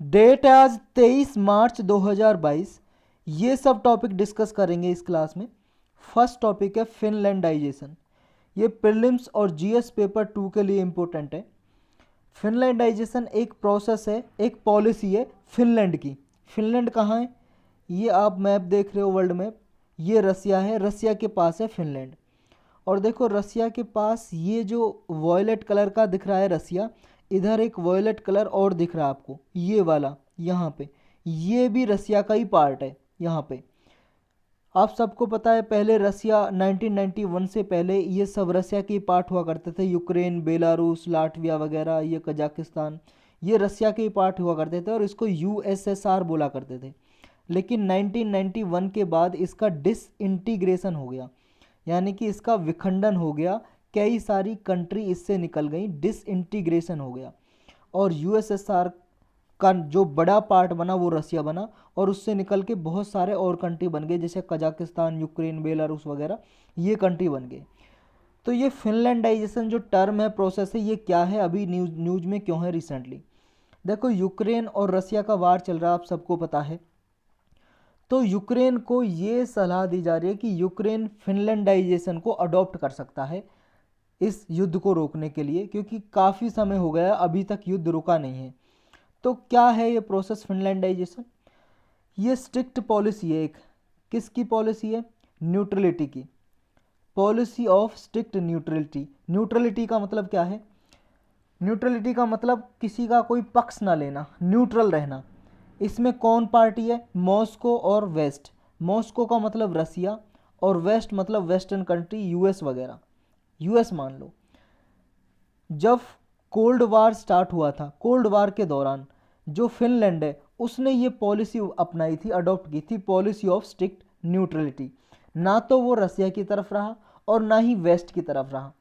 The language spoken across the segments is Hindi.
डेट है आज 23 मार्च 2022। ये सब टॉपिक डिस्कस करेंगे इस क्लास में। फर्स्ट टॉपिक है फिनलैंडाइजेशन। ये प्रीलिम्स और जीएस पेपर 2 के लिए इम्पोर्टेंट है। फिनलैंडाइजेशन एक प्रोसेस है, एक पॉलिसी है फिनलैंड की। फिनलैंड कहाँ है? ये आप मैप देख रहे हो, वर्ल्ड मैप। ये रसिया है, रसिया के पास है फिनलैंड। और देखो रसिया के पास ये जो वॉयलेट कलर का दिख रहा है रसिया, इधर एक वॉयलेट कलर और दिख रहा है आपको, ये वाला यहाँ पे, ये भी रसिया का ही पार्ट है यहाँ पे। आप सबको पता है पहले रसिया 1991 से पहले ये सब रसिया के पार्ट हुआ करते थे। यूक्रेन, बेलारूस, लाटविया वगैरह, ये कजाकिस्तान, ये रसिया के पार्ट हुआ करते थे और इसको यूएसएसआर बोला करते थे। लेकिन 1991 के बाद इसका डिसइंटीग्रेशन हो गया, यानी कि इसका विखंडन हो गया। कई सारी कंट्री इससे निकल गई, डिसइंटीग्रेशन हो गया। और यूएसएसआर का जो बड़ा पार्ट बना वो रसिया बना, और उससे निकल के बहुत सारे और कंट्री बन गए, जैसे कजाकिस्तान, यूक्रेन, बेलारूस वगैरह, ये कंट्री बन गए। तो ये फिनलैंडाइजेशन जो टर्म है, प्रोसेस है, ये क्या है, अभी न्यूज में क्यों है रिसेंटली? देखो यूक्रेन और रसिया का वार चल रहा है, आप सबको पता है। तो यूक्रेन को ये सलाह दी जा रही है कि यूक्रेन फिनलैंडाइजेशन को अडॉप्ट कर सकता है इस युद्ध को रोकने के लिए, क्योंकि काफ़ी समय हो गया अभी तक युद्ध रुका नहीं है। तो क्या है ये प्रोसेस फिनलैंडाइजेशन? ये स्ट्रिक्ट पॉलिसी है एक। किसकी पॉलिसी है? न्यूट्रलिटी की। Policy of strict neutrality. Neutrality का मतलब क्या है? न्यूट्रलिटी का मतलब किसी का कोई पक्ष ना लेना, न्यूट्रल रहना। इसमें कौन पार्टी है? मॉस्को और वेस्ट। मॉस्को का मतलब रसिया, और वेस्ट मतलब वेस्टर्न कंट्री, यूएस वगैरह। यूएस मान लो, जब कोल्ड वार स्टार्ट हुआ था, कोल्ड वार के दौरान जो फिनलैंड है उसने ये पॉलिसी अपनाई थी, अडॉप्ट की थी, पॉलिसी ऑफ स्ट्रिक्ट न्यूट्रलिटी। ना तो वो रसिया की तरफ रहा और ना ही वेस्ट की तरफ रहा।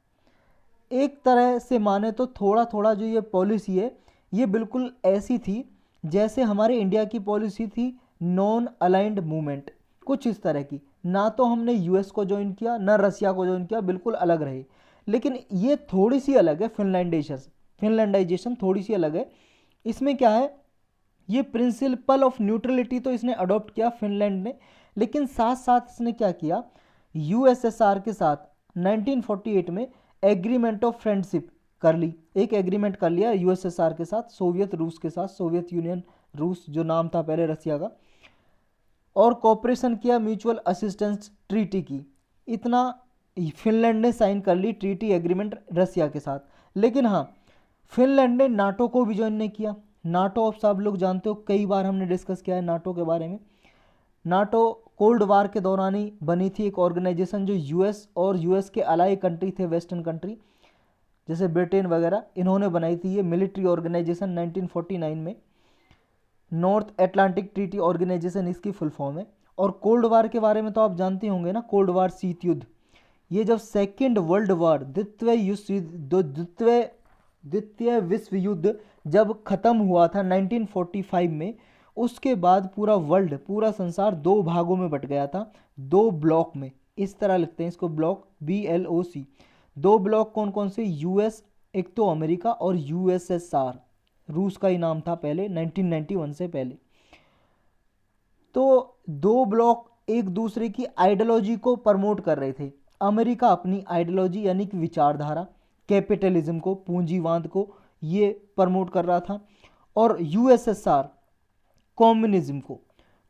एक तरह से माने तो थोड़ा थोड़ा जो ये पॉलिसी है, ये बिल्कुल ऐसी थी जैसे हमारे इंडिया की पॉलिसी थी नॉन अलाइंड मूवमेंट, कुछ इस तरह की। ना तो हमने यूएस को ज्वाइन किया, ना रसिया को ज्वाइन किया, बिल्कुल अलग रहे। लेकिन ये थोड़ी सी अलग है, फिनलैंडाइजेशन थोड़ी सी अलग है। इसमें क्या है, ये प्रिंसिपल ऑफ न्यूट्रलिटी तो इसने अडॉप्ट किया फिनलैंड ने, लेकिन साथ साथ इसने क्या किया, यूएसएसआर के साथ 1948 में एग्रीमेंट ऑफ फ्रेंडशिप कर ली। एक एग्रीमेंट कर लिया यूएसएसआर के साथ, सोवियत रूस के साथ, सोवियत यूनियन रूस जो नाम था पहले रसिया का। और कॉपरेशन किया, म्यूचुअल असिस्टेंस ट्रीटी की। इतना फिनलैंड ने साइन कर ली ट्रीटी एग्रीमेंट रसिया के साथ। लेकिन हाँ, फिनलैंड ने नाटो को भी ज्वाइन नहीं किया। नाटो आप सब लोग जानते हो, कई बार हमने डिस्कस किया है नाटो के बारे में। नाटो कोल्ड वार के दौरान ही बनी थी एक ऑर्गेनाइजेशन, जो यूएस और यूएस के अलाई कंट्री थे, वेस्टर्न कंट्री जैसे ब्रिटेन वगैरह, इन्होंने बनाई थी ये मिलिट्री ऑर्गेनाइजेशन 1949 में। नॉर्थ अटलांटिक ट्रीटी ऑर्गेनाइजेशन इसकी फुल फॉर्म है। और कोल्ड वार के बारे में तो आप जानते होंगे ना, कोल्ड वार शीत युद्ध। ये जब सेकेंड वर्ल्ड वार, द्वितीय विश्व युद्ध जब खत्म हुआ था 1945 में, उसके बाद पूरा वर्ल्ड, पूरा संसार दो भागों में बट गया था, दो ब्लॉक में। इस तरह लिखते हैं इसको, ब्लॉक, BLOC। दो ब्लॉक कौन कौन से? यूएस, एक तो अमेरिका, और यूएसएसआर, रूस का ही नाम था पहले 1991 से पहले। तो दो ब्लॉक एक दूसरे की आइडियोलॉजी को प्रमोट कर रहे थे। अमेरिका अपनी आइडियोलॉजी यानी कि विचारधारा, कैपिटलिज्म को, पूंजीवाद को, ये प्रमोट कर रहा था। और यूएसएसआर कम्युनिज्म को।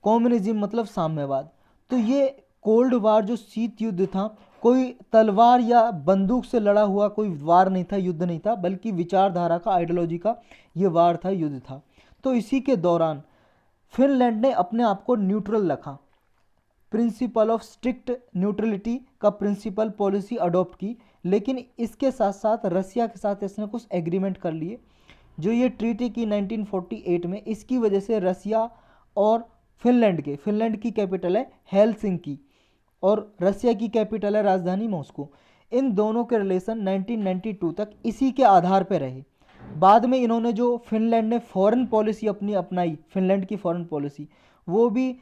कम्युनिज्म मतलब साम्यवाद। तो ये कोल्ड वार जो शीत युद्ध था, कोई तलवार या बंदूक से लड़ा हुआ कोई वार नहीं था, युद्ध नहीं था, बल्कि विचारधारा का, आइडियोलॉजी का ये वार था, युद्ध था। तो इसी के दौरान फिनलैंड ने अपने आप को न्यूट्रल रखा, प्रिंसिपल ऑफ स्ट्रिक्ट न्यूट्रलिटी का प्रिंसिपल पॉलिसी अडॉप्ट की। लेकिन इसके साथ साथ रसिया के साथ इसने कुछ एग्रीमेंट कर लिए, जो ये ट्रीटी की 1948 में। इसकी वजह से रसिया और फिनलैंड की कैपिटल है हेलसिंकी, और रसिया की कैपिटल है राजधानी मॉस्को। इन दोनों के रिलेशन 1992 तक इसी के आधार पर रहे। बाद में इन्होंने जो फिनलैंड ने फॉरेन पॉलिसी अपनी अपनाई, फिनलैंड की फॉरेन पॉलिसी, वो भी,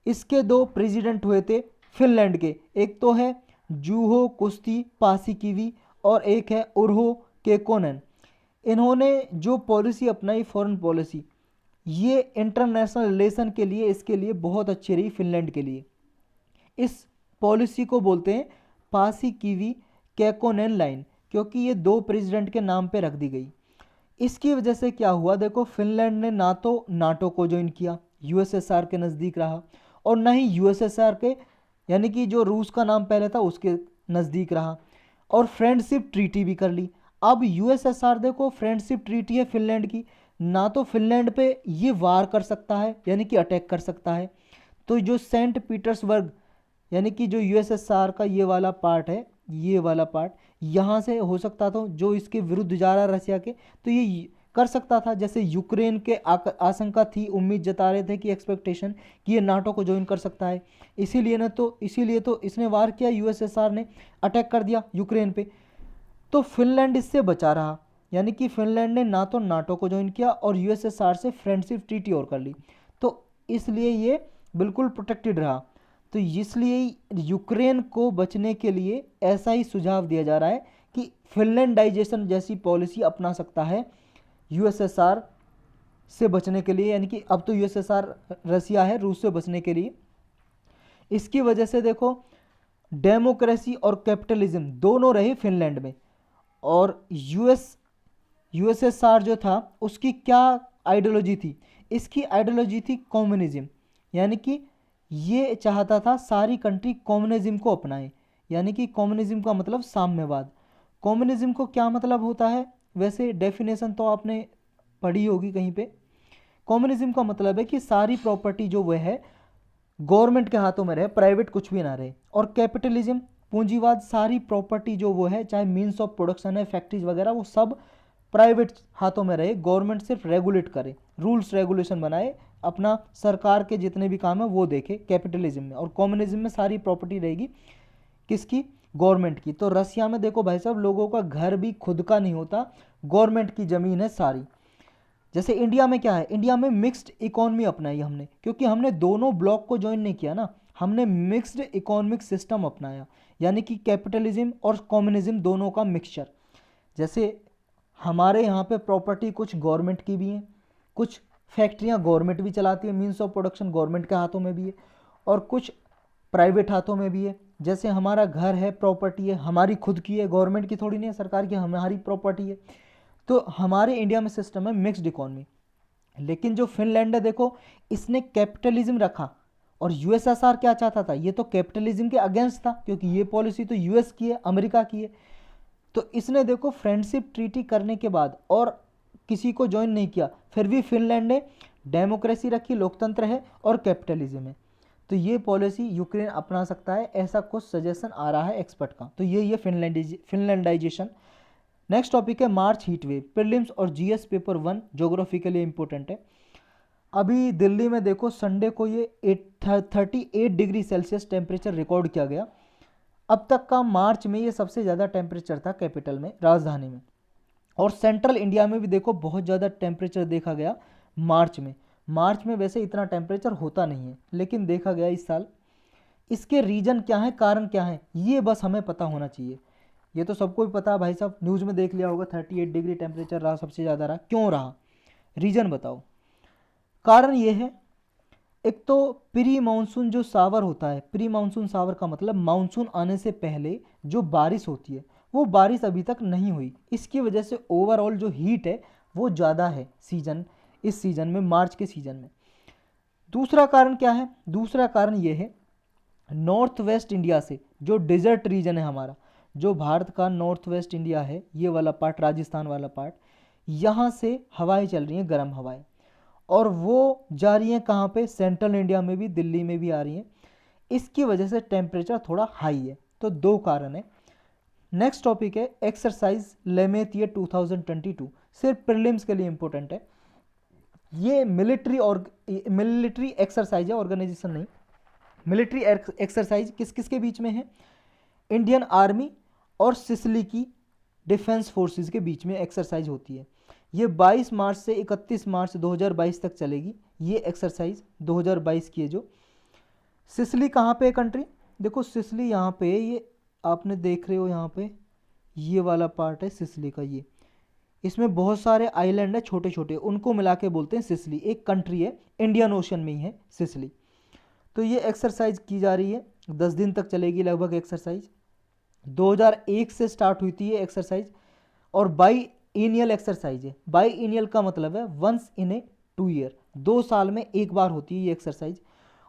इसके दो प्रेसिडेंट हुए थे फिनलैंड के। एक तो है जूहो कुस्ती पासिकिवी, और एक है उर्हो केकोनन। इन्होंने जो पॉलिसी अपनाई, फॉरेन पॉलिसी, ये इंटरनेशनल रिलेशन के लिए, इसके लिए बहुत अच्छी रही फिनलैंड के लिए। इस पॉलिसी को बोलते हैं पासिकिवी कैकोनेन लाइन, क्योंकि ये 2 प्रेसिडेंट के नाम पे रख दी गई। इसकी वजह से क्या हुआ, देखो फिनलैंड ने ना तो नाटो को ज्वाइन किया, यूएसएसआर के नज़दीक रहा, और ना ही यूएसएसआर के यानी कि जो रूस का नाम पहले था उसके नज़दीक रहा, और फ्रेंडशिप ट्रीटी भी कर ली। अब यूएसएसआर देखो फ्रेंडशिप ट्रीटी है फिनलैंड की, ना तो फिनलैंड पे ये वार कर सकता है यानी कि अटैक कर सकता है, तो जो सेंट पीटर्सबर्ग यानी कि जो यूएसएसआर का ये वाला पार्ट है, ये वाला पार्ट यहाँ से हो सकता था जो इसके विरुद्ध जा रहा रशिया के, तो ये कर सकता था। जैसे यूक्रेन के आशंका थी, उम्मीद जता रहे थे कि एक्सपेक्टेशन कि ये नाटो को ज्वाइन कर सकता है, इसीलिए तो इसने वार किया, यूएसएसआर ने अटैक कर दिया यूक्रेन पे। तो फिनलैंड इससे बचा रहा, यानी कि फिनलैंड ने ना तो नाटो को ज्वाइन किया और यूएसएसआर से फ्रेंडशिप ट्रीटी और कर ली, तो इसलिए ये बिल्कुल प्रोटेक्टेड रहा। तो इसलिए यूक्रेन को बचने के लिए ऐसा ही सुझाव दिया जा रहा है कि फिनलैंडाइजेशन जैसी पॉलिसी अपना सकता है यूएसएसआर से बचने के लिए, यानी कि अब तो यूएसएसआर रसिया है, रूस से बचने के लिए। इसकी वजह से देखो डेमोक्रेसी और कैपिटलिज्म दोनों रहे फिनलैंड में, और यूएसएसआर जो था उसकी क्या आइडियोलॉजी थी, इसकी आइडियोलॉजी थी कम्युनिज्म, यानी कि ये चाहता था सारी कंट्री कम्युनिज्म को अपनाए, यानी कि कम्युनिज्म का मतलब साम्यवाद। कम्युनिज्म को क्या मतलब होता है, वैसे डेफिनेशन तो आपने पढ़ी होगी कहीं पे। कम्युनिज्म का मतलब है कि सारी प्रॉपर्टी जो वह है गवर्नमेंट के हाथों में रहे, प्राइवेट कुछ भी ना रहे। और कैपिटलिज्म पूंजीवाद, सारी प्रॉपर्टी जो वो है, चाहे मीन्स ऑफ प्रोडक्शन है, फैक्ट्रीज वगैरह, वो सब प्राइवेट हाथों में रहे, गवर्नमेंट सिर्फ रेगुलेट करे, रूल्स रेगुलेशन बनाए, अपना सरकार के जितने भी काम है वो देखे कैपिटलिज्म में। और कम्युनिज्म में सारी प्रॉपर्टी रहेगी किसकी, गवर्नमेंट की। तो रसिया में देखो भाई साहब लोगों का घर भी खुद का नहीं होता, गवर्नमेंट की ज़मीन है सारी। जैसे इंडिया में क्या है, इंडिया में मिक्स्ड इकोनॉमी अपनाई हमने, क्योंकि हमने दोनों ब्लॉक को ज्वाइन नहीं किया ना, हमने मिक्स्ड इकोनॉमिक सिस्टम अपनाया, यानी कि कैपिटलिज्म और कम्युनिज्म दोनों का मिक्सचर। जैसे हमारे यहाँ पे प्रॉपर्टी कुछ गवर्नमेंट की भी है, कुछ फैक्ट्रियाँ गवर्नमेंट भी चलाती है, मीन्स ऑफ प्रोडक्शन गवर्नमेंट के हाथों में भी है, और कुछ प्राइवेट हाथों में भी है। जैसे हमारा घर है, प्रॉपर्टी है, हमारी खुद की है, गवर्नमेंट की थोड़ी नहीं है, सरकार की, हमारी प्रॉपर्टी है। तो हमारे इंडिया में सिस्टम है मिक्स्ड इकोनॉमी। लेकिन जो फिनलैंड है देखो, इसने कैपिटलिज्म रखा, और यूएसएसआर क्या चाहता था, ये तो कैपिटलिज्म के अगेंस्ट था, क्योंकि ये पॉलिसी तो यूएस की है, अमेरिका की है। तो इसने देखो फ्रेंडशिप ट्रीटी करने के बाद और किसी को ज्वाइन नहीं किया, फिर भी फिनलैंड ने डेमोक्रेसी रखी, लोकतंत्र है और कैपिटलिज्म है। तो ये पॉलिसी यूक्रेन अपना सकता है, ऐसा कुछ सजेशन आ रहा है एक्सपर्ट का। तो ये फिनलैंडाइजेशन। नेक्स्ट टॉपिक है मार्च हीट वेव, प्रीलिम्स और जीएस पेपर 1 ज्योग्राफी के लिए इंपॉर्टेंट है। अभी दिल्ली में देखो संडे को ये 38 डिग्री सेल्सियस टेम्परेचर रिकॉर्ड किया गया। अब तक का मार्च में ये सबसे ज़्यादा टेम्परेचर था कैपिटल में, राजधानी में। और सेंट्रल इंडिया में भी देखो बहुत ज़्यादा टेम्परेचर देखा गया मार्च में। मार्च में वैसे इतना टेम्परेचर होता नहीं है, लेकिन देखा गया इस साल। इसके रीजन क्या है, कारण क्या है, ये बस हमें पता होना चाहिए। ये तो सबको भी पता है भाई साहब, न्यूज़ में देख लिया होगा, 38 डिग्री टेम्परेचर रहा, सबसे ज़्यादा रहा, क्यों रहा, रीजन बताओ। कारण ये है, एक तो प्री मानसून जो सावर होता है, प्री मानसून सावर का मतलब मानसून आने से पहले जो बारिश होती है, वो बारिश अभी तक नहीं हुई। इसकी वजह से ओवरऑल जो हीट है वो ज़्यादा है इस सीज़न में, मार्च के सीज़न में। दूसरा कारण क्या है, दूसरा कारण ये है नॉर्थ वेस्ट इंडिया से जो डेजर्ट रीजन है हमारा, जो भारत का नॉर्थ वेस्ट इंडिया है, ये वाला पार्ट, राजस्थान वाला पार्ट, यहाँ से हवाएं चल रही हैं, गर्म हवाएं, और वो जा रही हैं कहाँ पे, सेंट्रल इंडिया में भी, दिल्ली में भी आ रही हैं। इसकी वजह से टेम्परेचर थोड़ा हाई है। तो 2 कारण है। नेक्स्ट टॉपिक है एक्सरसाइज लेमेथ ईयर 2022, सिर्फ प्रीलिम्स के लिए इंपॉर्टेंट है। ये मिलिट्री एक्सरसाइज है, ऑर्गेनाइजेशन नहीं। मिलिट्री एक्सरसाइज किस किस के बीच में है, इंडियन आर्मी और सिसिली की डिफेंस फोर्सेस के बीच में एक्सरसाइज होती है। ये 22 मार्च से 31 मार्च 2022 तक चलेगी ये एक्सरसाइज, 2022 की है जो। सिसिली कहाँ पे है कंट्री, देखो सिसिली यहाँ पे, ये आपने देख रहे हो यहाँ पे, ये वाला पार्ट है सिसिली का, इसमें बहुत सारे आइलैंड है छोटे छोटे, उनको मिला के बोलते हैं सिसिली। एक कंट्री है, इंडियन ओशन में ही है सिसिली। तो ये एक्सरसाइज की जा रही है, 10 दिन तक चलेगी लगभग एक्सरसाइज। 2001 से स्टार्ट हुई थी ये एक्सरसाइज, और बाई एनियल एक्सरसाइज है। बाई एनियल का मतलब है वंस इन ए 2 ईयर, 2 साल में एक बार होती है ये एक्सरसाइज।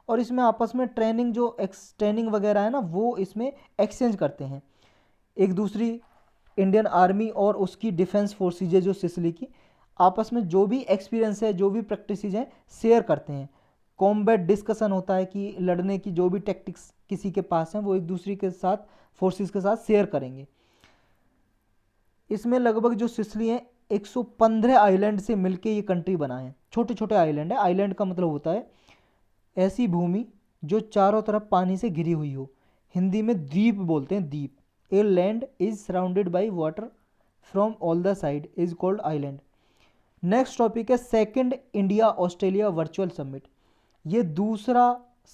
और इसमें आपस में ट्रेनिंग, जो ट्रेनिंग वगैरह है ना, वो इसमें एक्सचेंज करते हैं एक दूसरी। इंडियन आर्मी और उसकी डिफेंस फोर्सेज है जो सिसिली की, आपस में जो भी एक्सपीरियंस है, जो भी प्रैक्टिस हैं, शेयर करते हैं। कॉम्बैट डिस्कशन होता है कि लड़ने की जो भी टैक्टिक्स किसी के पास हैं वो एक दूसरे के साथ, फोर्सेस के साथ शेयर करेंगे। इसमें लगभग जो सिसिली है 115 आइलैंड से मिलके ये कंट्री बना है। छोटे छोटे आइलैंड है। आइलैंड का मतलब होता है ऐसी भूमि जो चारों तरफ पानी से घिरी हुई हो। हिंदी में द्वीप बोलते हैं, द्वीप। A land is surrounded by water from all the side is called island. Next topic है second India Australia virtual summit. ये दूसरा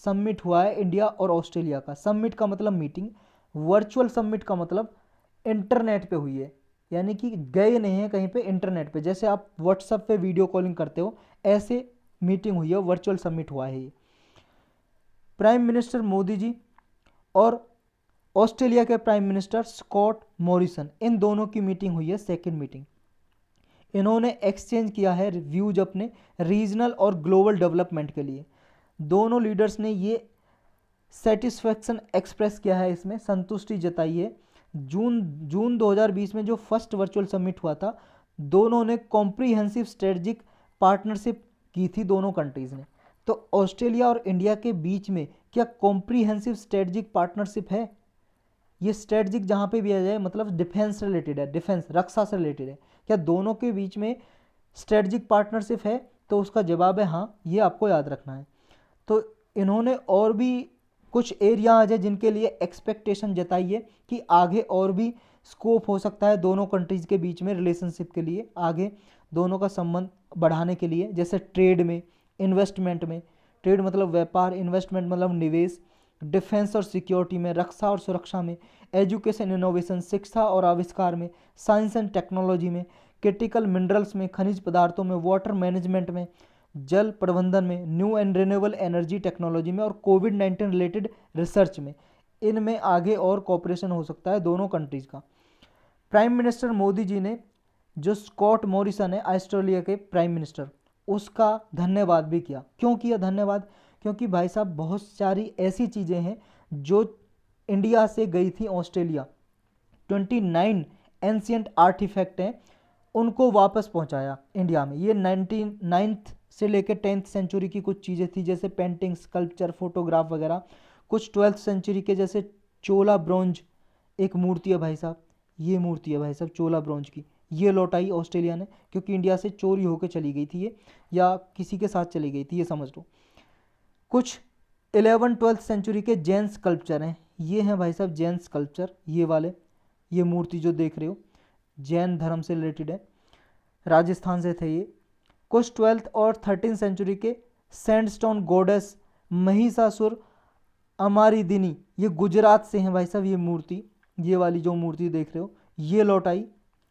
समिट हुआ है इंडिया और ऑस्ट्रेलिया का। समिट का मतलब मीटिंग, वर्चुअल समिट का मतलब इंटरनेट पे हुई है, यानी कि गए नहीं है कहीं पे, इंटरनेट पे। जैसे आप व्हाट्सएप पे वीडियो कॉलिंग करते हो, ऐसे मीटिंग हुई है, वर्चुअल समिट हुआ है ये। प्राइम मिनिस्टर मोदी जी और ऑस्ट्रेलिया के प्राइम मिनिस्टर स्कॉट मॉरिसन, इन दोनों की मीटिंग हुई है, सेकंड मीटिंग। इन्होंने एक्सचेंज किया है व्यूज अपने रीजनल और ग्लोबल डेवलपमेंट के लिए। दोनों लीडर्स ने ये सेटिस्फैक्शन एक्सप्रेस किया है, इसमें संतुष्टि जताई है। जून 2020 में जो फर्स्ट वर्चुअल समिट हुआ था, दोनों ने कॉम्प्रीहेंसिव स्ट्रेटजिक पार्टनरशिप की थी दोनों कंट्रीज़ ने। तो ऑस्ट्रेलिया और इंडिया के बीच में क्या कॉम्प्रीहेंसिव स्ट्रेटजिक पार्टनरशिप है? ये स्ट्रेटजिक जहाँ पे भी आ जाए मतलब डिफेंस रिलेटेड है, डिफेंस रक्षा से रिलेटेड है। क्या दोनों के बीच में स्ट्रेटजिक पार्टनरशिप है? तो उसका जवाब है हाँ, ये आपको याद रखना है। तो इन्होंने और भी कुछ एरियाज है जिनके लिए एक्सपेक्टेशन जताई है कि आगे और भी स्कोप हो सकता है दोनों कंट्रीज़ के बीच में रिलेशनशिप के लिए, आगे दोनों का संबंध बढ़ाने के लिए। जैसे ट्रेड में, इन्वेस्टमेंट में, ट्रेड मतलब व्यापार, इन्वेस्टमेंट मतलब निवेश, डिफेंस और सिक्योरिटी में, रक्षा और सुरक्षा में, एजुकेशन इनोवेशन, शिक्षा और आविष्कार में, साइंस एंड टेक्नोलॉजी में, क्रिटिकल मिनरल्स में, खनिज पदार्थों में, वाटर मैनेजमेंट में, जल प्रबंधन में, new and renewable energy technology में, और कोविड-19 रिलेटेड रिसर्च में। इनमें आगे और कोऑपरेशन हो सकता है दोनों कंट्रीज़ का। प्राइम मिनिस्टर मोदी जी ने जो स्कॉट मॉरिसन है ऑस्ट्रेलिया के प्राइम मिनिस्टर, उसका धन्यवाद भी किया। क्यों किया धन्यवाद? क्योंकि भाई साहब बहुत सारी ऐसी चीज़ें हैं जो इंडिया से गई थी ऑस्ट्रेलिया। 29 एंशियंट आर्टिफैक्ट हैं, उनको वापस पहुंचाया इंडिया में। ये 9th से लेकर 10th सेंचुरी की कुछ चीज़ें थी, जैसे पेंटिंग, स्कल्पचर, फोटोग्राफ वगैरह। कुछ 12th सेंचुरी के, जैसे चोला ब्रोंज एक मूर्ति है भाई साहब, ये मूर्ति है भाई साहब चोला ब्रोंज की, ये लौटाई ऑस्ट्रेलिया ने, क्योंकि इंडिया से चोरी होकर चली गई थी ये, या किसी के साथ चली गई थी, ये समझ लो। कुछ 11th-12th सेंचुरी के जैन स्कल्पचर हैं, ये हैं भाई साहब जैन स्कल्पचर, ये वाले, ये मूर्ति जो देख रहे हो जैन धर्म से रिलेटेड है, राजस्थान से थे ये। कुछ 12th और 13th सेंचुरी के सैंडस्टोन गॉडेस महिषासुर अमारिदिनी, ये गुजरात से हैं भाई साहब ये मूर्ति, ये वाली जो मूर्ति देख रहे हो ये लौटाई।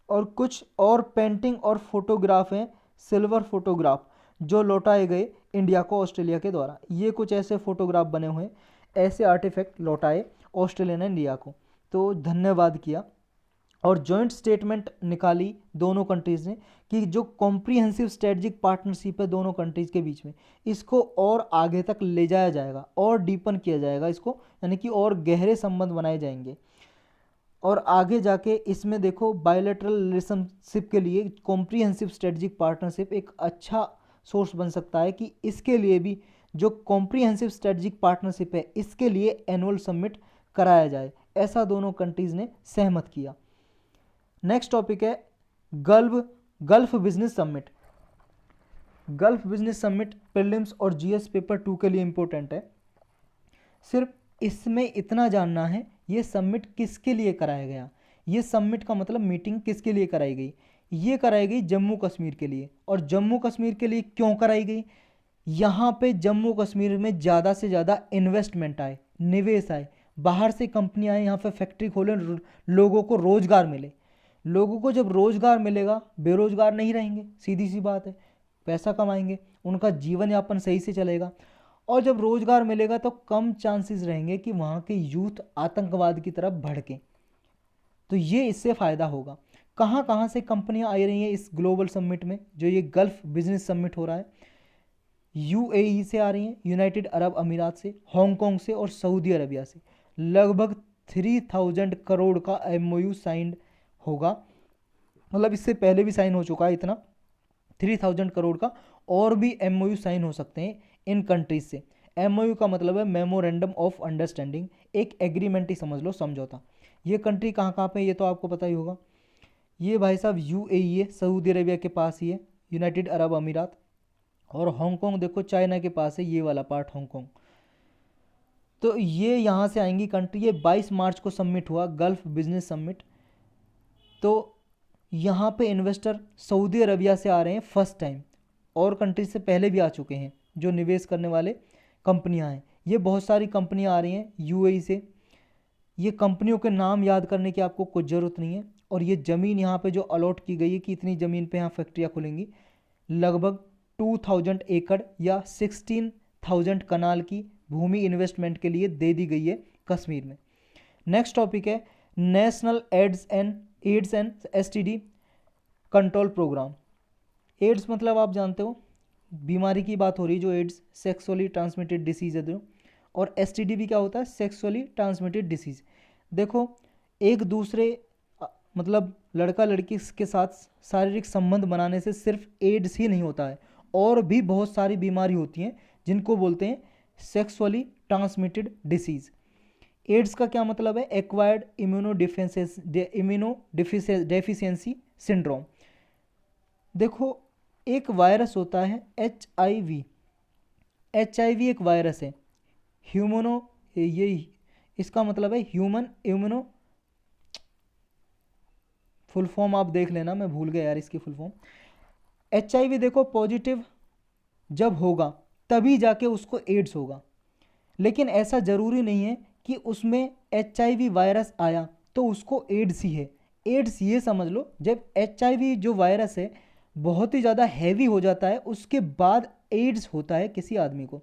और कुछ और पेंटिंग और फोटोग्राफ हैं, सिल्वर फोटोग्राफ, जो लौटाए गए इंडिया को ऑस्ट्रेलिया के द्वारा। ये कुछ ऐसे फोटोग्राफ बने हुए हैं, ऐसे आर्टिफैक्ट लौटाए ऑस्ट्रेलिया ने इंडिया को, तो धन्यवाद किया। और जॉइंट स्टेटमेंट निकाली दोनों कंट्रीज़ ने कि जो कॉम्प्रीहेंसिव स्ट्रेटजिक पार्टनरशिप है दोनों कंट्रीज़ के बीच में, इसको और आगे तक ले जाया जाएगा और डीपन किया जाएगा इसको, यानी कि और गहरे संबंध बनाए जाएंगे। और आगे जाके इसमें देखो बायलैटरल रिलेशनशिप के लिए कॉम्प्रीहेंसिव स्ट्रेटजिक पार्टनरशिप एक अच्छा सोर्स बन सकता है, कि इसके लिए भी जो कॉम्प्रीहेंसिव स्ट्रेटजिक पार्टनरशिप है इसके लिए एनुअल समिट कराया जाए, ऐसा दोनों कंट्रीज़ ने सहमत किया। नेक्स्ट टॉपिक है gulf business summit. Gulf business summit prelims और जीएस पेपर 2 के लिए इंपॉर्टेंट है। सिर्फ इसमें इतना जानना है ये समिट किसके लिए कराया गया। ये समिट का मतलब मीटिंग किसके लिए कराई गई? ये कराई गई जम्मू कश्मीर के लिए। और जम्मू कश्मीर के लिए क्यों कराई गई? यहाँ पे जम्मू कश्मीर में ज़्यादा से ज़्यादा इन्वेस्टमेंट आए, निवेश आए, बाहर से कंपनी आए, यहाँ पे फैक्ट्री खोले, लोगों को रोज़गार मिले। लोगों को जब रोजगार मिलेगा, बेरोजगार नहीं रहेंगे, सीधी सी बात है, पैसा कमाएंगे, उनका जीवन यापन सही से चलेगा। और जब रोजगार मिलेगा तो कम चांसेस रहेंगे कि वहाँ के यूथ आतंकवाद की तरफ भड़कें। तो ये इससे फ़ायदा होगा। कहाँ कहाँ से कंपनियां आ रही हैं इस ग्लोबल समिट में, जो ये गल्फ बिजनेस समिट हो रहा है? यूएई से आ रही हैं, यूनाइटेड अरब अमीरात से, हांगकांग से और सऊदी अरबिया से। लगभग 3000 करोड़ का एमओयू साइन होगा, मतलब इससे पहले भी साइन हो चुका है इतना, 3000 करोड़ का और भी एमओयू साइन हो सकते हैं इन कंट्रीज से। एमओयू का मतलब है मेमोरेंडम ऑफ अंडरस्टैंडिंग, एक एग्रीमेंट ही समझ लो, समझौता। ये कंट्री कहाँ कहाँ पे, ये तो आपको पता ही होगा। ये भाई साहब यूएई है, सऊदी अरेबिया के पास ही है, यूनाइटेड अरब अमीरात। और हांगकांग देखो चाइना के पास है, ये वाला पार्ट हांगकांग। तो ये यहाँ से आएंगी कंट्री। ये 22 मार्च को सबमिट हुआ, गल्फ बिजनेस समिट। तो यहाँ पे इन्वेस्टर सऊदी अरबिया से आ रहे हैं फर्स्ट टाइम, और कंट्री से पहले भी आ चुके हैं जो निवेश करने वाले कंपनियाँ हैं। ये बहुत सारी कंपनियाँ आ रही हैं यूएई से। ये कंपनियों के नाम याद करने की आपको कुछ ज़रूरत नहीं है। और ये ज़मीन यहाँ पे जो अलॉट की गई है कि इतनी ज़मीन पे यहाँ फैक्ट्रियाँ खुलेंगी, लगभग 2000 एकड़ या 16,000 कनाल की भूमि इन्वेस्टमेंट के लिए दे दी गई है कश्मीर में। नेक्स्ट टॉपिक है national AIDS and STD control programme. AIDS मतलब आप जानते हो, बीमारी की बात हो रही है, जो एड्स सेक्सुअली ट्रांसमिटेड डिसीज़ है जो। और एसटीडी भी क्या होता है? Sexually transmitted disease. देखो, एक दूसरे मतलब लड़का लड़की के साथ शारीरिक संबंध बनाने से सिर्फ एड्स ही नहीं होता है, और भी बहुत सारी बीमारी होती हैं जिनको बोलते हैं सेक्सुअली ट्रांसमिटेड डिसीज़। एड्स का क्या मतलब है? Acquired immuno syndrome. देखो, एक वायरस होता है HIV। HIV एक वायरस है, ये इसका मतलब है ह्यूमन इम्यूनो, फुल फॉर्म आप देख लेना, मैं भूल गया यार इसकी फुल फॉर्म। HIV देखो पॉजिटिव जब होगा तभी जाके उसको एड्स होगा, लेकिन ऐसा ज़रूरी नहीं है कि उसमें HIV वायरस आया तो उसको एड्स ही है। एड्स ये समझ लो, जब HIV जो वायरस है बहुत ही ज़्यादा हैवी हो जाता है, उसके बाद एड्स होता है किसी आदमी को।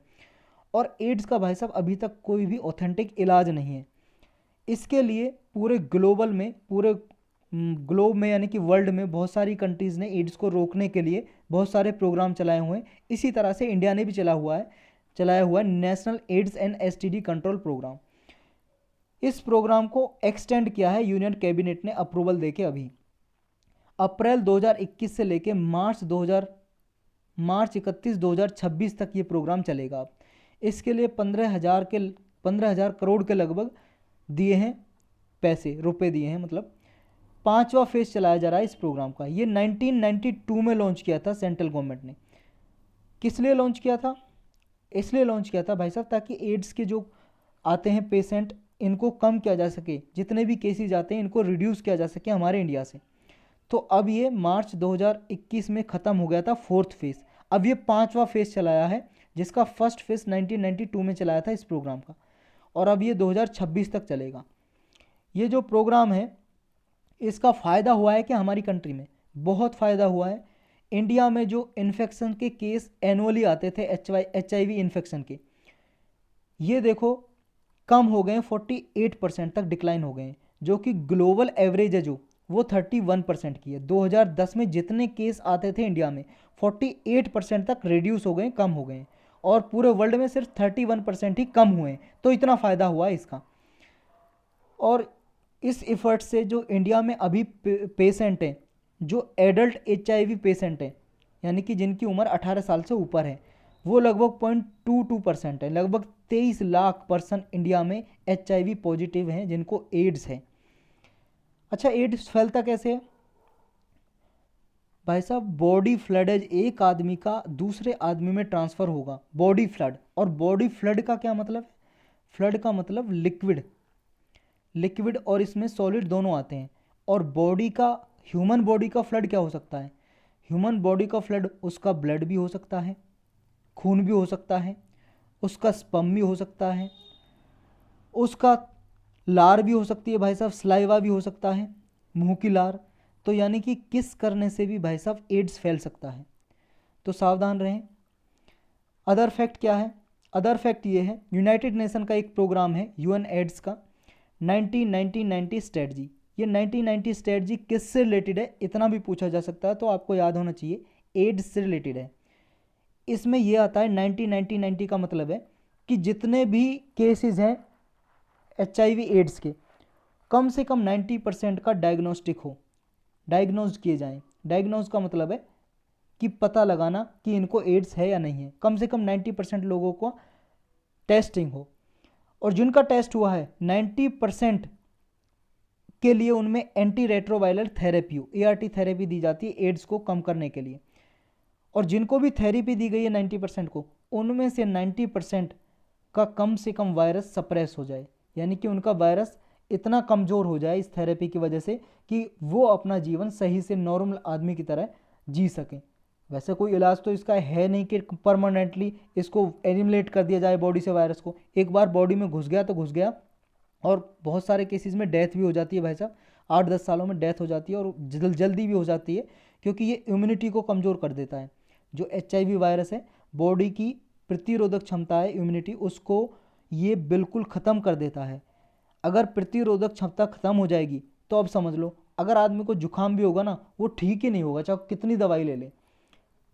और एड्स का भाई साहब अभी तक कोई भी ऑथेंटिक इलाज नहीं है। इसके लिए पूरे ग्लोब में यानी कि वर्ल्ड में बहुत सारी कंट्रीज़ ने एड्स को रोकने के लिए बहुत सारे प्रोग्राम चलाए हुए हैं। इसी तरह से इंडिया ने भी चलाया हुआ है national AIDS and STD control programme. इस प्रोग्राम को एक्सटेंड किया है यूनियन कैबिनेट ने अप्रूवल देके अभी। अप्रैल 2021 से लेके मार्च 31 2026 तक ये प्रोग्राम चलेगा। अब इसके लिए 15,000 करोड़ के लगभग दिए हैं, रुपए दिए हैं, मतलब 5वां फेज चलाया जा रहा है इस प्रोग्राम का। ये 1992 में लॉन्च किया था सेंट्रल गवर्नमेंट ने। किस लिए लॉन्च किया था? इसलिए लॉन्च किया था भाई साहब ताकि एड्स के जो आते हैं पेशेंट, इनको कम किया जा सके, जितने भी केसेस आते हैं इनको रिड्यूस किया जा सके हमारे इंडिया से। तो अब ये मार्च 2021 में ख़त्म हो गया था 4th फेज़। अब ये 5वां फेज़ चलाया है, जिसका फर्स्ट फेज़ 1992 में चलाया था इस प्रोग्राम का, और अब ये 2026 तक चलेगा। ये जो प्रोग्राम है इसका फ़ायदा हुआ है कि हमारी कंट्री में बहुत फ़ायदा हुआ है। इंडिया में जो इन्फेक्शन के केस एनुअली आते थे HIV इन्फेक्शन के, ये देखो कम हो गए, 48% तक डिक्लाइन हो गए, जो कि ग्लोबल एवरेज है जो वो 31% की है। 2010 में जितने केस आते थे इंडिया में 48% तक रिड्यूस हो गए, कम हो गए, और पूरे वर्ल्ड में सिर्फ 31% ही कम हुए। तो इतना फ़ायदा हुआ है इसका। और इस एफर्ट से जो इंडिया में अभी पेशेंट हैं, जो एडल्ट HIV पेशेंट हैं, यानी कि जिनकी उम्र 18 साल से ऊपर है, वो लगभग 0.22% है। लगभग 23 लाख पर्सन इंडिया में HIV पॉजिटिव हैं जिनको एड्स है। अच्छा, एड्स फैलता कैसे है भाई साहब? बॉडी फ्लडेज, एक आदमी का दूसरे आदमी में ट्रांसफ़र होगा, बॉडी फ्लड। और बॉडी फ्लड का क्या मतलब है? फ्लड का मतलब लिक्विड और इसमें सॉलिड दोनों आते हैं। और ह्यूमन बॉडी का फ्लड क्या हो सकता है? ह्यूमन बॉडी का फ्लड उसका ब्लड भी हो सकता है, खून भी हो सकता है, उसका स्पर्म भी हो सकता है, उसका लार भी हो सकती है भाई साहब, सलाइवा भी हो सकता है, मुंह की लार, तो यानी कि किस करने से भी भाई साहब एड्स फैल सकता है, तो सावधान रहें। अदर फैक्ट क्या है? अदर फैक्ट ये है, यूनाइटेड नेशन का एक प्रोग्राम है यूएन एड्स का 1990 स्ट्रेटजी। ये 1990 स्ट्रेटजी किससे रिलेटेड है, इतना भी पूछा जा सकता है, तो आपको याद होना चाहिए एड्स से रिलेटेड है। इसमें यह आता है 1990 का मतलब है कि जितने भी केसेस हैं HIV एड्स के, कम से कम 90% का डायग्नोस्टिक हो, डायग्नोज किए जाएं। डायग्नोज का मतलब है कि पता लगाना कि इनको एड्स है या नहीं है। कम से कम 90% लोगों को टेस्टिंग हो, और जिनका टेस्ट हुआ है 90% के लिए उनमें anti retroviral therapy ART therapy दी जाती है एड्स को कम करने के लिए। और जिनको भी थेरेपी दी गई है 90% को, उनमें से 90% का कम से कम वायरस सप्रेस हो जाए, यानी कि उनका वायरस इतना कमज़ोर हो जाए इस थेरेपी की वजह से कि वो अपना जीवन सही से नॉर्मल आदमी की तरह जी सकें। वैसे कोई इलाज तो इसका है नहीं कि परमानेंटली इसको एलिमिनेट कर दिया जाए बॉडी से वायरस को। एक बार बॉडी में घुस गया तो घुस गया, और बहुत सारे केसेस में डेथ भी हो जाती है भाई साहब, 8-10 सालों में डेथ हो जाती है, और जल्दी भी हो जाती है, क्योंकि ये इम्यूनिटी को कमज़ोर कर देता है। जो HIV वायरस है, बॉडी की प्रतिरोधक क्षमता है, इम्यूनिटी, उसको ये बिल्कुल ख़त्म कर देता है। अगर प्रतिरोधक क्षमता ख़त्म हो जाएगी तो अब समझ लो, अगर आदमी को जुकाम भी होगा ना, वो ठीक ही नहीं होगा, चाहे कितनी दवाई ले ले।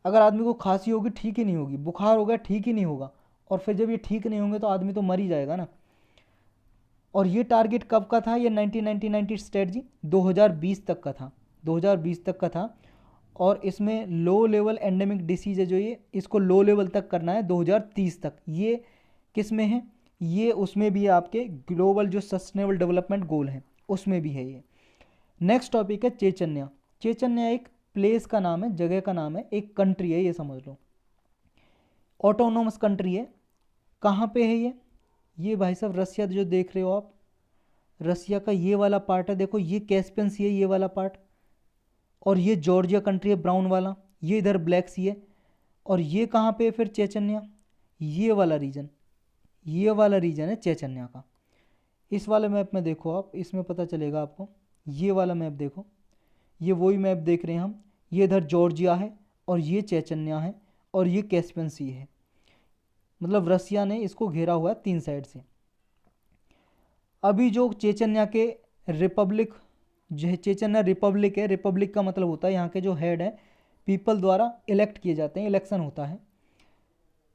अगर आदमी को खांसी होगी ठीक ही नहीं होगी, बुखार होगा ठीक ही नहीं होगा, और फिर जब ये ठीक नहीं होंगे तो आदमी तो मर ही जाएगा ना। और ये टारगेट कब का था? ये 1990 स्ट्रेटजी 2020 तक का था, 2020 तक का था। और इसमें लो लेवल एंडेमिक डिसीज है जो ये, इसको लो लेवल तक करना है 2030 तक। ये किस में है? ये उसमें भी है, आपके ग्लोबल जो सस्टेनेबल डेवलपमेंट गोल है उसमें भी है ये। नेक्स्ट टॉपिक है चेचन्या। चेचन्या एक प्लेस का नाम है, जगह का नाम है, एक कंट्री है, ये समझ लो। ऑटोनोमस कंट्री है। कहाँ पे है ये भाई साहब रसिया जो देख रहे हो आप, रसिया का ये वाला पार्ट है, देखो ये कैस्पियन सी है ये वाला पार्ट, और ये जॉर्जिया कंट्री है ब्राउन वाला, ये इधर ब्लैक सी है। और ये कहाँ पे है फिर चेचन्या? ये वाला रीजन, ये वाला रीजन है चेचन्या का। इस वाले मैप में देखो आप, इसमें पता चलेगा आपको। ये वाला मैप देखो, ये वही मैप देख रहे हैं हम। ये इधर जॉर्जिया है, और ये चेचन्या है, और ये कैस्पियन सी है। मतलब रसिया ने इसको घेरा हुआ है 3 साइड से। अभी जो चेचन्या के रिपब्लिक, जो चेचन्या रिपब्लिक है, रिपब्लिक का मतलब होता है यहाँ के जो हेड है पीपल द्वारा इलेक्ट किए जाते हैं, इलेक्शन होता है।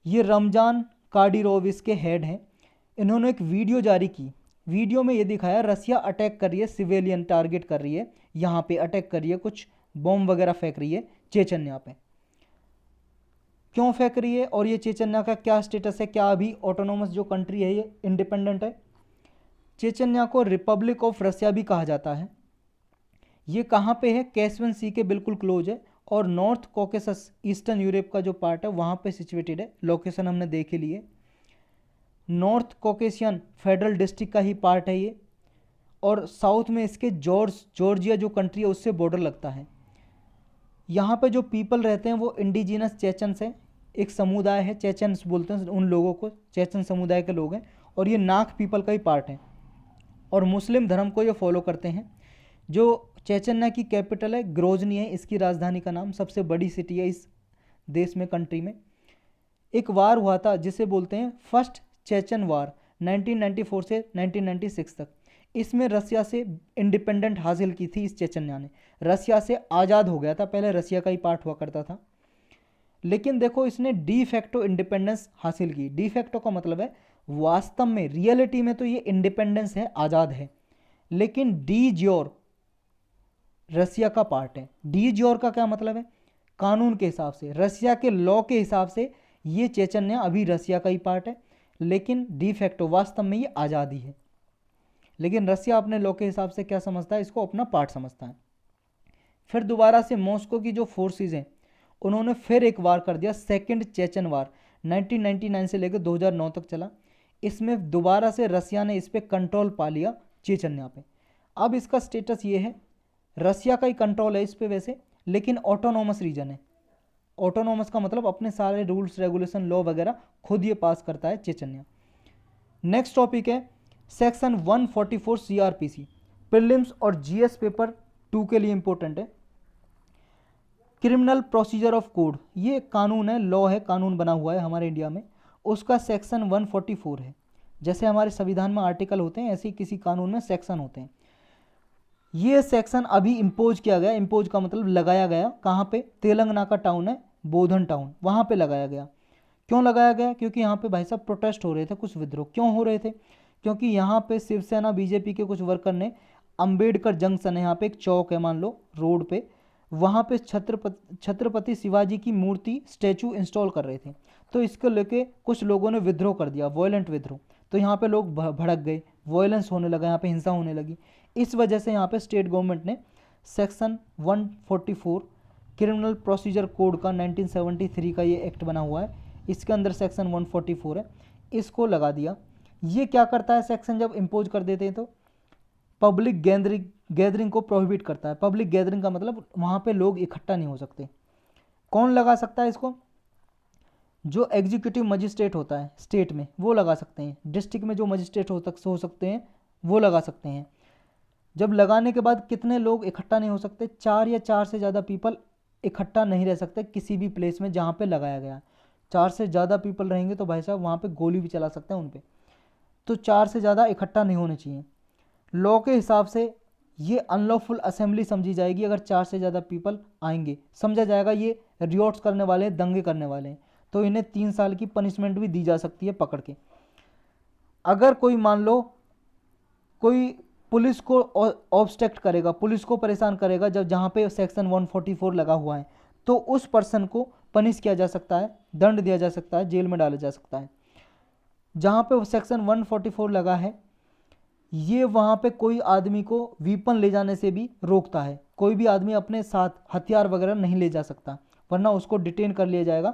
ये रमजान काडिरोव इसके हेड हैं। इन्होंने एक वीडियो जारी की, वीडियो में ये दिखाया रसिया अटैक कर रही है, सिविलियन टारगेट कर रही है, यहाँ पे अटैक कर रही है, कुछ बॉम्ब वगैरह फेंक रही है चेचन्या पे। क्यों फेंक रही है, और ये चेचन्या का क्या स्टेटस है, क्या अभी ऑटोनोमस जो कंट्री है ये इंडिपेंडेंट है? चेचन्या को रिपब्लिक ऑफ रसिया भी कहा जाता है। ये कहाँ पे है? कैस्पियन सी के बिल्कुल क्लोज है, और नॉर्थ कॉकेसस ईस्टर्न यूरोप का जो पार्ट है वहाँ पे सिचुएटेड है। लोकेशन हमने देख ही ली है। नॉर्थ कॉकेशियन फेडरल डिस्ट्रिक्ट का ही पार्ट है ये, और साउथ में इसके जॉर्जिया जो कंट्री है उससे बॉर्डर लगता है। यहाँ पे जो पीपल रहते हैं वो इंडिजिनस चेचन्स हैं, एक समुदाय है, चेचन्स बोलते हैं उन लोगों को, चेचन समुदाय के लोग हैं, और ये नाग पीपल का ही पार्ट है, और मुस्लिम धर्म को ये फॉलो करते हैं। जो चेचन्या की कैपिटल है ग्रोजनी है, इसकी राजधानी का नाम, सबसे बड़ी सिटी है इस देश में, कंट्री में। एक वार हुआ था जिसे बोलते हैं फर्स्ट चेचन वार, 1994 से 1996 तक। इसमें रसिया से इंडिपेंडेंट हासिल की थी इस चेचन्या ने, रसिया से आज़ाद हो गया था, पहले रसिया का ही पार्ट हुआ करता था। लेकिन देखो इसने डी फैक्टो इंडिपेंडेंस हासिल की। डी फैक्टो का मतलब है वास्तव में, रियलिटी में तो ये इंडिपेंडेंस है, आज़ाद है, लेकिन डी ज्योर रसिया का पार्ट है। डी ज्योर का क्या मतलब है? कानून के हिसाब से, रसिया के लॉ के हिसाब से ये चेचन्या अभी रसिया का ही पार्ट है, लेकिन डी फैक्टो वास्तव में ये आज़ादी है। लेकिन रसिया अपने लॉ के हिसाब से क्या समझता है? इसको अपना पार्ट समझता है। फिर दोबारा से मॉस्को की जो फोर्सेस हैं उन्होंने फिर एक वार कर दिया, सेकंड चेचन वार, 1999 से लेकर 2009 तक चला। इसमें दोबारा से रसिया ने इस पर कंट्रोल पा लिया चेचन्या पे। अब इसका स्टेटस ये है, रसिया का ही कंट्रोल है इस पे वैसे, लेकिन ऑटोनोमस रीजन है। ऑटोनोमस का मतलब अपने सारे रूल्स रेगुलेशन लॉ वगैरह खुद ये पास करता है चेचन्या। नेक्स्ट टॉपिक है सेक्शन 144 CRPC। प्रीलिम्स और GS पेपर 2 के लिए इंपॉर्टेंट है। क्रिमिनल प्रोसीजर ऑफ कोड, ये कानून है, लॉ है, कानून बना हुआ है हमारे इंडिया में, उसका सेक्शन 144 है। जैसे हमारे संविधान में आर्टिकल होते हैं ऐसे ही किसी कानून में सेक्शन होते हैं। ये सेक्शन अभी इम्पोज किया गया, इम्पोज का मतलब लगाया गया, कहाँ पे, तेलंगाना का टाउन है बोधन टाउन, वहाँ पे लगाया गया। क्यों लगाया गया? क्योंकि यहाँ पे भाई साहब प्रोटेस्ट हो रहे थे, कुछ विद्रोह। क्यों हो रहे थे? क्योंकि यहाँ पे शिवसेना बीजेपी के कुछ वर्कर ने अंबेडकर जंक्शन है, यहाँ पे एक चौक है मान लो रोड पे, वहाँ पे छत्रपति शिवाजी की मूर्ति स्टैचू इंस्टॉल कर रहे थे। तो इसको लेके कुछ लोगों ने विद्रोह कर दिया, वॉयलेंट विद्रोह। तो यहाँ पे लोग भड़क गए, वॉयलेंस होने लगा, यहाँ पे हिंसा होने लगी। इस वजह से यहाँ पे स्टेट गवर्नमेंट ने सेक्शन 144 क्रिमिनल प्रोसीजर कोड का 1973 का ये एक्ट बना हुआ है, इसके अंदर सेक्शन 144 है, इसको लगा दिया। ये क्या करता है सेक्शन जब इम्पोज कर देते हैं तो पब्लिक गैदरिंग को प्रोहिबिट करता है। पब्लिक गैदरिंग का मतलब वहाँ पे लोग इकट्ठा नहीं हो सकते। कौन लगा सकता है इसको? जो एग्जीक्यूटिव मजिस्ट्रेट होता है स्टेट में वो लगा सकते हैं, डिस्ट्रिक्ट में जो मजिस्ट्रेट हो सकते हैं वो लगा सकते हैं। जब लगाने के बाद कितने लोग इकट्ठा नहीं हो सकते? 4 या 4 से ज़्यादा पीपल इकट्ठा नहीं रह सकते किसी भी प्लेस में जहाँ पे लगाया गया। 4 से ज़्यादा पीपल रहेंगे तो भाई साहब वहाँ पे गोली भी चला सकते हैं उन पे। तो 4 से ज़्यादा इकट्ठा नहीं होने चाहिए। लॉ के हिसाब से ये अनलॉफुल असेंबली समझी जाएगी अगर 4 से ज़्यादा पीपल आएंगे, समझा जाएगा ये रियोट्स करने वाले हैं, दंगे करने वाले हैं, तो इन्हें 3 साल की पनिशमेंट भी दी जा सकती है पकड़ के। अगर कोई मान लो कोई पुलिस को ऑब्स्ट्रक्ट करेगा, पुलिस को परेशान करेगा जब जहाँ पे सेक्शन 144 लगा हुआ है, तो उस पर्सन को पनिश किया जा सकता है, दंड दिया जा सकता है, जेल में डाला जा सकता है। जहाँ पे सेक्शन 144 लगा है ये वहाँ पे कोई आदमी को वीपन ले जाने से भी रोकता है। कोई भी आदमी अपने साथ हथियार वगैरह नहीं ले जा सकता, वरना उसको डिटेन कर लिया जाएगा,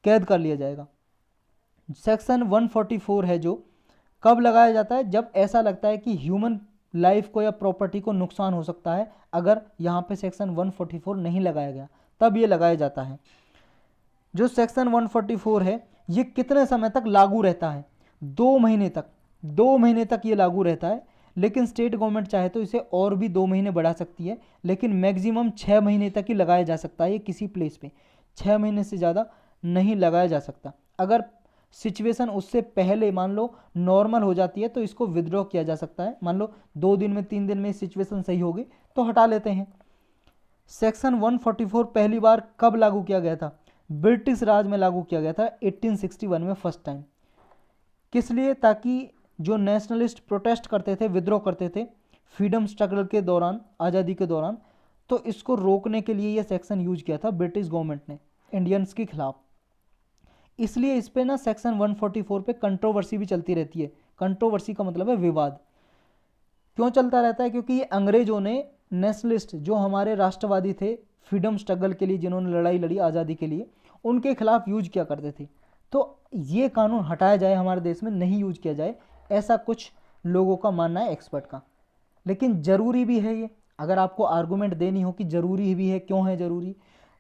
कैद कर लिया जाएगा। सेक्शन 144 है जो कब लगाया जाता है? जब ऐसा लगता है कि ह्यूमन लाइफ को या प्रॉपर्टी को नुकसान हो सकता है। अगर यहाँ पे सेक्शन 144 नहीं लगाया गया तब ये लगाया जाता है। जो सेक्शन 144 है ये कितने समय तक लागू रहता है? 2 महीने तक। 2 महीने तक ये लागू रहता है, लेकिन स्टेट गवर्नमेंट चाहे तो इसे और भी 2 महीने बढ़ा सकती है, लेकिन मैक्सिमम 6 महीने तक ही लगाया जा सकता है ये किसी प्लेस पे। 6 महीने से ज़्यादा नहीं लगाया जा सकता। अगर सिचुएशन उससे पहले मान लो नॉर्मल हो जाती है तो इसको विद्रॉ किया जा सकता है। मान लो 2 दिन में 3 दिन में सिचुएशन सही होगी तो हटा लेते हैं। सेक्शन 144 पहली बार कब लागू किया गया था? ब्रिटिश राज में लागू किया गया था 1861 में फर्स्ट टाइम। किस लिए? ताकि जो नेशनलिस्ट प्रोटेस्ट करते थे, विद्रोह करते थे फ्रीडम स्ट्रगल के दौरान, आज़ादी के दौरान, तो इसको रोकने के लिए यह सेक्शन यूज किया था ब्रिटिश गवर्नमेंट ने इंडियंस के खिलाफ। इसलिए इस पे ना सेक्शन 144 पे कंट्रोवर्सी भी चलती रहती है। कंट्रोवर्सी का मतलब है विवाद। क्यों चलता रहता है? क्योंकि ये अंग्रेजों ने नेशनलिस्ट जो हमारे राष्ट्रवादी थे फ्रीडम स्ट्रगल के लिए, जिन्होंने लड़ाई लड़ी आज़ादी के लिए, उनके खिलाफ यूज किया करते थे। तो ये कानून हटाया जाए, हमारे देश में नहीं यूज किया जाए, ऐसा कुछ लोगों का मानना है, एक्सपर्ट का। लेकिन ज़रूरी भी है ये। अगर आपको आर्गूमेंट देनी हो कि ज़रूरी भी है, क्यों है ज़रूरी?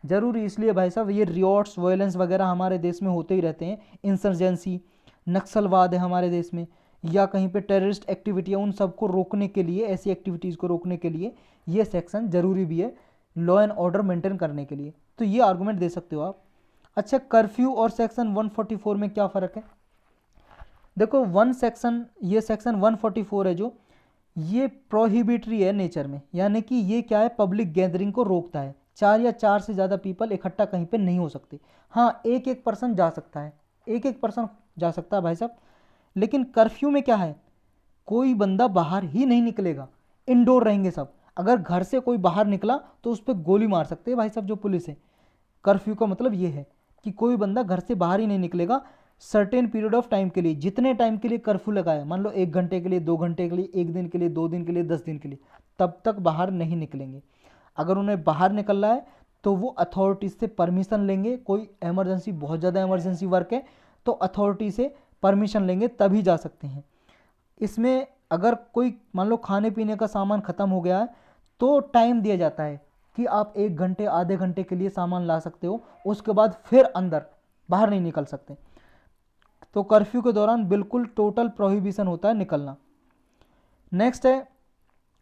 ज़रूरी इसलिए भाई साहब ये रियॉट्स, वायलेंस वगैरह हमारे देश में होते ही रहते हैं। इंसर्जेंसी, नक्सलवाद है हमारे देश में, या कहीं पे टेररिस्ट एक्टिविटी है, उन सबको रोकने के लिए, ऐसी एक्टिविटीज़ को रोकने के लिए ये सेक्शन ज़रूरी भी है, लॉ एंड ऑर्डर मेंटेन करने के लिए। तो ये आर्गूमेंट दे सकते हो आप। अच्छा, कर्फ्यू और सेक्शन 144 में क्या फ़र्क है? देखो ये सेक्शन 144 है जो ये प्रोहिबिटरी है नेचर में, यानी कि ये क्या है, पब्लिक गैदरिंग को रोकता है। 4 या 4 से ज़्यादा पीपल इकट्ठा कहीं पे नहीं हो सकते। हाँ, एक पर्सन जा सकता है, एक पर्सन जा सकता है भाई साहब। लेकिन कर्फ्यू में क्या है, कोई बंदा बाहर ही नहीं निकलेगा, इंडोर रहेंगे सब। अगर घर से कोई बाहर निकला तो उस पर गोली मार सकते हैं भाई साहब जो पुलिस है। कर्फ्यू का मतलब ये है कि कोई बंदा घर से बाहर ही नहीं निकलेगा सर्टेन पीरियड ऑफ टाइम के लिए। जितने टाइम के लिए कर्फ्यू लगाया, मान लो 1 घंटे के लिए, 2 घंटे के लिए, 1 दिन के लिए, 2 दिन के लिए, 10 दिन के लिए, तब तक बाहर नहीं निकलेंगे। अगर उन्हें बाहर निकलना है तो वो अथॉरिटी से परमिशन लेंगे। कोई इमरजेंसी, बहुत ज़्यादा इमरजेंसी वर्क है तो अथॉरिटी से परमिशन लेंगे तभी जा सकते हैं। इसमें अगर कोई मान लो खाने पीने का सामान ख़त्म हो गया है तो टाइम दिया जाता है कि आप 1 घंटे, आधे घंटे के लिए सामान ला सकते हो, उसके बाद फिर अंदर, बाहर नहीं निकल सकते। तो कर्फ्यू के दौरान बिल्कुल टोटल प्रोहिबिशन होता है निकलना। नेक्स्ट है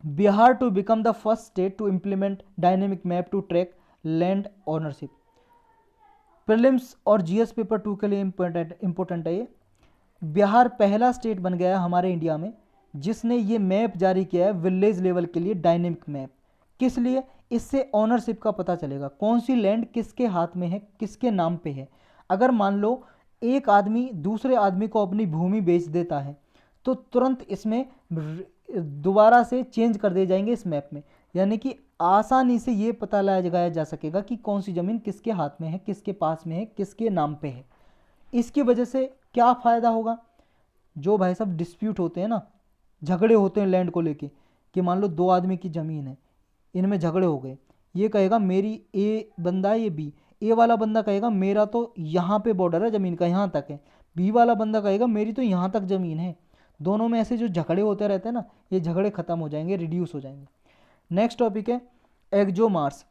Bihar to become the first state to implement dynamic map to track land ownership. Prelims और जीएस पेपर 2 के लिए इंपॉर्टेंट है ये। बिहार पहला स्टेट बन गया है हमारे इंडिया में जिसने ये मैप जारी किया है विलेज लेवल के लिए, डायनेमिक मैप। किस लिए? इससे ओनरशिप का पता चलेगा, कौन सी लैंड किसके हाथ में है, किसके नाम पे है। अगर मान लो एक आदमी दूसरे आदमी को अपनी भूमि बेच देता है तो तुरंत इसमें दोबारा से चेंज कर दिए जाएंगे इस मैप में, यानी कि आसानी से ये पता लगाया जा सकेगा कि कौन सी ज़मीन किसके हाथ में है, किसके पास में है, किसके नाम पे है। इसकी वजह से क्या फ़ायदा होगा? जो भाई साहब डिस्प्यूट होते हैं ना, झगड़े होते हैं लैंड को लेके, कि मान लो दो आदमी की ज़मीन है, इनमें झगड़े हो गए, ये कहेगा मेरी ए बंदा है, ये बी, ए वाला बंदा कहेगा मेरा तो यहाँ पे बॉर्डर है ज़मीन का, यहाँ तक है, बी वाला बंदा कहेगा मेरी तो यहाँ तक ज़मीन है। दोनों में ऐसे जो झगड़े होते रहते हैं ना, ये झगड़े ख़त्म हो जाएंगे, रिड्यूस हो जाएंगे। नेक्स्ट टॉपिक है एक्सोमार्स।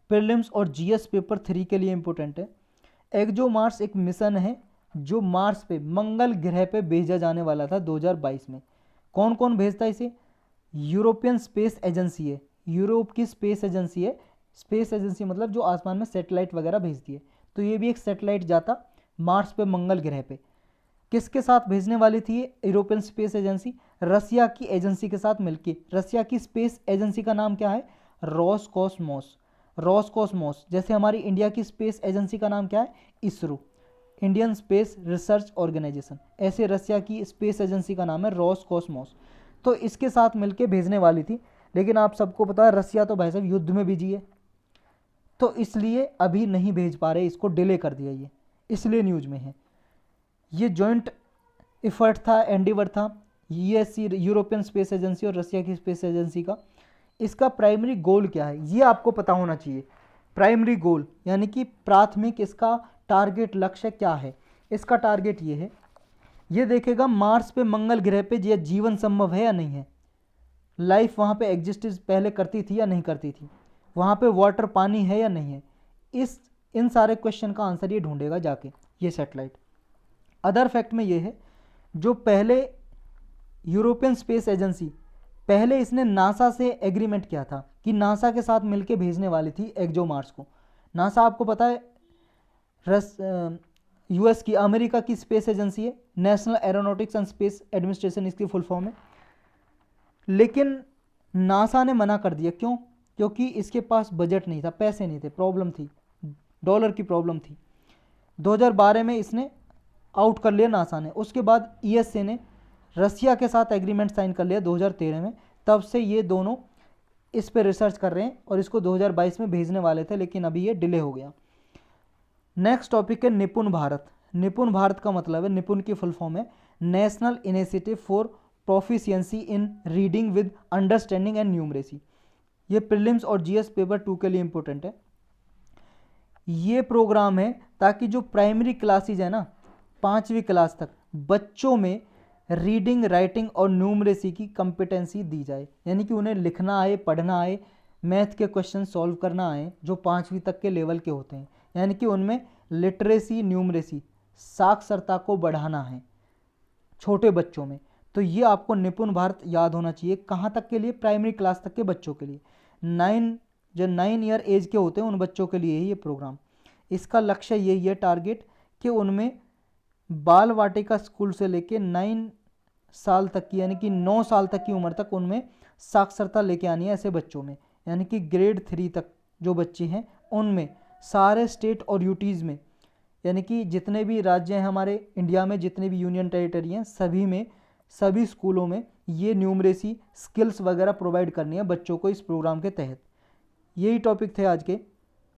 प्रीलिम्स और जीएस पेपर 3 के लिए इंपॉर्टेंट है। एक्सोमार्स एक मिशन है जो मार्स पे, मंगल ग्रह पे भेजा जाने वाला था 2022 में। कौन कौन भेजता है इसे? यूरोपियन स्पेस एजेंसी है, यूरोप की स्पेस एजेंसी है। स्पेस एजेंसी मतलब जो आसमान में सैटेलाइट वगैरह भेजती है, तो ये भी एक सैटेलाइट जाता मार्स पे, मंगल ग्रह पे। किसके साथ भेजने वाली थी ये यूरोपियन स्पेस एजेंसी? रसिया की एजेंसी के साथ मिलके। रसिया की स्पेस एजेंसी का नाम क्या है? रोसकॉस्मोस। रोसकॉस्मोस। जैसे हमारी इंडिया की स्पेस एजेंसी का नाम क्या है? ISRO, Indian space research organisation. ऐसे रसिया की स्पेस एजेंसी का नाम है रोसकॉस्मोस। तो इसके साथ मिलके भेजने वाली थी, लेकिन आप सबको पता है रसिया तो भाई साहब युद्ध में बिजी है, तो इसलिए अभी नहीं भेज पा रहे, इसको डिले कर दिया, ये इसलिए न्यूज में है। ये जॉइंट एफर्ट था, एंडीवर था यूएससी, यूरोपियन स्पेस एजेंसी और रसिया की स्पेस एजेंसी का। इसका प्राइमरी गोल क्या है ये आपको पता होना चाहिए। प्राइमरी गोल यानी कि प्राथमिक इसका टारगेट, लक्ष्य क्या है? इसका टारगेट ये है, ये देखेगा मार्स पे, मंगल ग्रह पे ये जीवन संभव है या नहीं है, लाइफ वहाँ पे एग्जिस्ट पहले करती थी या नहीं करती थी, वहाँ पे वाटर पानी है या नहीं है। इन सारे क्वेश्चन का आंसर ये ढूंढेगा जाके ये सैटेलाइट। अदर फैक्ट में ये है, जो पहले यूरोपियन स्पेस एजेंसी, पहले इसने नासा से एग्रीमेंट किया था कि नासा के साथ मिलके भेजने वाली थी एक्सोमार्स को। नासा आपको पता है यूएस की, अमेरिका की स्पेस एजेंसी है, national aeronautics and space administration इसकी फुल फॉर्म है। लेकिन नासा ने मना कर दिया। क्यों? क्योंकि इसके पास बजट नहीं था, पैसे नहीं थे, प्रॉब्लम थी, डॉलर की प्रॉब्लम थी। 2012 में इसने आउट कर लिया नासा ने। उसके बाद ईएसए ने रसिया के साथ एग्रीमेंट साइन कर लिया 2013 में। तब से ये दोनों इस पे रिसर्च कर रहे हैं और इसको 2022 में भेजने वाले थे, लेकिन अभी ये डिले हो गया। नेक्स्ट टॉपिक है निपुण भारत। निपुण भारत का मतलब है, निपुण की फुल फॉर्म है national initiative for proficiency in reading with understanding and numeracy. ये प्रीलिम्स और जीएस पेपर 2 के लिए इंपॉर्टेंट है। ये प्रोग्राम है ताकि जो प्राइमरी क्लासेज है ना, 5वीं क्लास तक बच्चों में रीडिंग, राइटिंग और न्यूमरेसी की कंपिटेंसी दी जाए, यानी कि उन्हें लिखना आए, पढ़ना आए, मैथ के क्वेश्चन सॉल्व करना आए जो 5वीं तक के लेवल के होते हैं, यानी कि उनमें लिटरेसी, न्यूमरेसी, साक्षरता को बढ़ाना है छोटे बच्चों में। तो ये आपको निपुण भारत याद होना चाहिए। कहाँ तक के लिए? प्राइमरी क्लास तक के बच्चों के लिए, 9 ईयर एज के होते हैं उन बच्चों के लिए ही ये प्रोग्राम। इसका लक्ष्य यही है, टारगेट, कि उनमें बाल वाटिका स्कूल से लेके 9 साल तक की, यानी कि 9 साल तक की उम्र तक उनमें साक्षरता लेके आनी है ऐसे बच्चों में। यानी कि ग्रेड 3 तक जो बच्चे हैं उनमें सारे स्टेट और यूटीज़ में, यानी कि जितने भी राज्य हैं हमारे इंडिया में, जितने भी यूनियन टेरिटरी हैं, सभी में, सभी स्कूलों में ये न्यूमरेसी स्किल्स वगैरह प्रोवाइड करनी है बच्चों को इस प्रोग्राम के तहत। यही टॉपिक थे आज के।